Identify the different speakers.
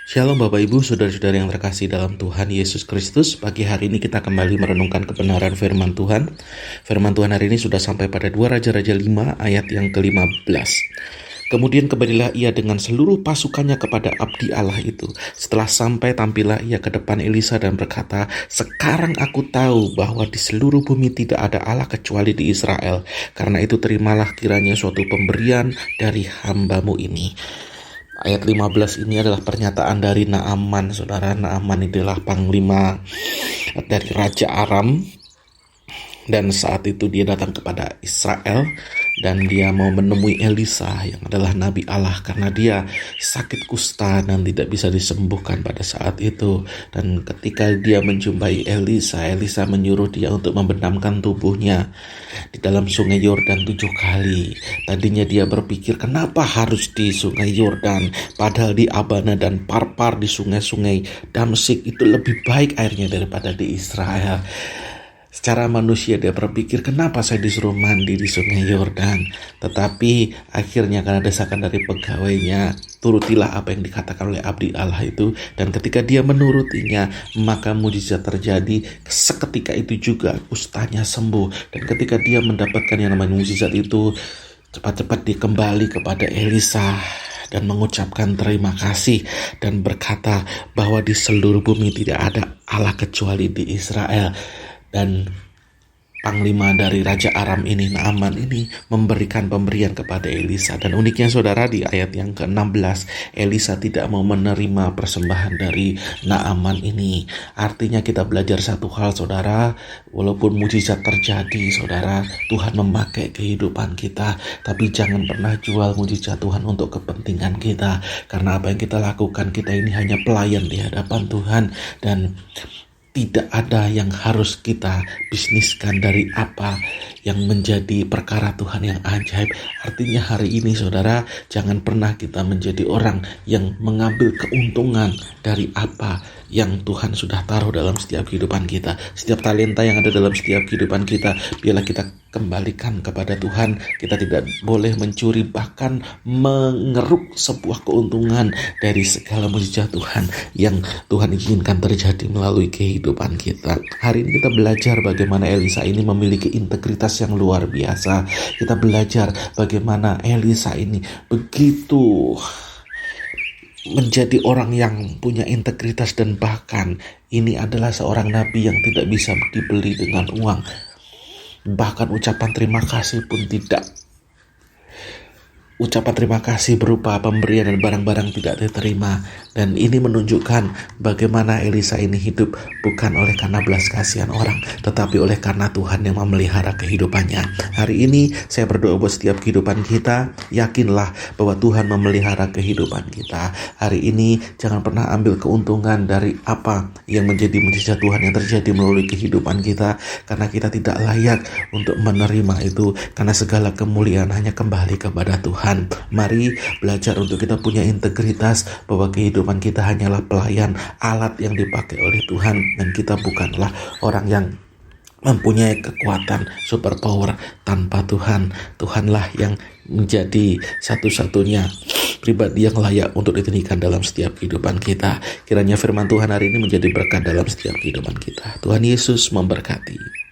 Speaker 1: Shalom Bapak Ibu, Saudara-saudara yang terkasih dalam Tuhan Yesus Kristus. Pagi hari ini kita kembali merenungkan kebenaran firman Tuhan. Firman Tuhan hari ini sudah sampai pada 2 Raja-Raja 5 ayat yang ke-15. Kemudian kembalilah ia dengan seluruh pasukannya kepada abdi Allah itu. Setelah sampai, tampillah ia ke depan Elisa dan berkata, "Sekarang aku tahu bahwa di seluruh bumi tidak ada Allah kecuali di Israel. Karena itu terimalah kiranya suatu pemberian dari hambamu ini." Ayat 15 ini adalah pernyataan dari Naaman. Saudara, Naaman adalah panglima dari Raja Aram. Dan saat itu dia datang kepada Israel dan dia mau menemui Elisa yang adalah Nabi Allah karena dia sakit kusta dan tidak bisa disembuhkan pada saat itu. Dan ketika dia menjumpai Elisa, Elisa menyuruh dia untuk membenamkan tubuhnya di dalam sungai Yordan 7 kali. Tadinya dia berpikir, kenapa harus di sungai Yordan, padahal di Abana dan Parpar, di sungai-sungai Damsik itu lebih baik airnya daripada di Israel. Secara manusia dia berpikir, kenapa saya disuruh mandi di sungai Yordan? Tetapi akhirnya karena desakan dari pegawainya, turutilah apa yang dikatakan oleh abdi Allah itu. Dan ketika dia menurutinya, maka mujizat terjadi. Seketika itu juga kustanya sembuh. Dan ketika dia mendapatkan yang namanya mujizat itu, cepat-cepat dia kembali kepada Elisa dan mengucapkan terima kasih dan berkata bahwa di seluruh bumi tidak ada Allah kecuali di Israel. Dan panglima dari Raja Aram ini, Naaman ini, memberikan pemberian kepada Elisa. Dan uniknya saudara, di ayat yang ke-16, Elisa tidak mau menerima persembahan dari Naaman ini. Artinya kita belajar satu hal saudara, walaupun mujizat terjadi saudara, Tuhan memakai kehidupan kita, tapi jangan pernah jual mujizat Tuhan untuk kepentingan kita. Karena apa yang kita lakukan, kita ini hanya pelayan di hadapan Tuhan. Dan tidak ada yang harus kita bisniskan dari apa yang menjadi perkara Tuhan yang ajaib. Artinya hari ini saudara, jangan pernah kita menjadi orang yang mengambil keuntungan dari apa yang Tuhan sudah taruh dalam setiap kehidupan kita. Setiap talenta yang ada dalam setiap kehidupan kita, biarlah kita kembalikan kepada Tuhan. Kita tidak boleh mencuri, bahkan mengeruk sebuah keuntungan dari segala mujizat Tuhan yang Tuhan inginkan terjadi melalui kehidupan kita. Hari ini kita belajar bagaimana Elisa ini memiliki integritas yang luar biasa. Kita belajar bagaimana Elisa ini begitu menjadi orang yang punya integritas, dan bahkan ini adalah seorang nabi yang tidak bisa dibeli dengan uang. Bahkan ucapan terima kasih pun tidak. Ucapan terima kasih berupa pemberian dan barang-barang tidak diterima. Dan ini menunjukkan bagaimana Elisa ini hidup bukan oleh karena belas kasihan orang, tetapi oleh karena Tuhan yang memelihara kehidupannya. Hari ini saya berdoa buat setiap kehidupan kita, yakinlah bahwa Tuhan memelihara kehidupan kita. Hari ini jangan pernah ambil keuntungan dari apa yang menjadi mujizat Tuhan yang terjadi melalui kehidupan kita, karena kita tidak layak untuk menerima itu, karena segala kemuliaan hanya kembali kepada Tuhan. Mari belajar untuk kita punya integritas, bahwa kehidupan kita hanyalah pelayan, alat yang dipakai oleh Tuhan, dan kita bukanlah orang yang mempunyai kekuatan super power tanpa Tuhan. Tuhanlah yang menjadi satu-satunya pribadi yang layak untuk ditinggikan dalam setiap kehidupan kita. Kiranya firman Tuhan hari ini menjadi berkat dalam setiap kehidupan kita. Tuhan Yesus memberkati.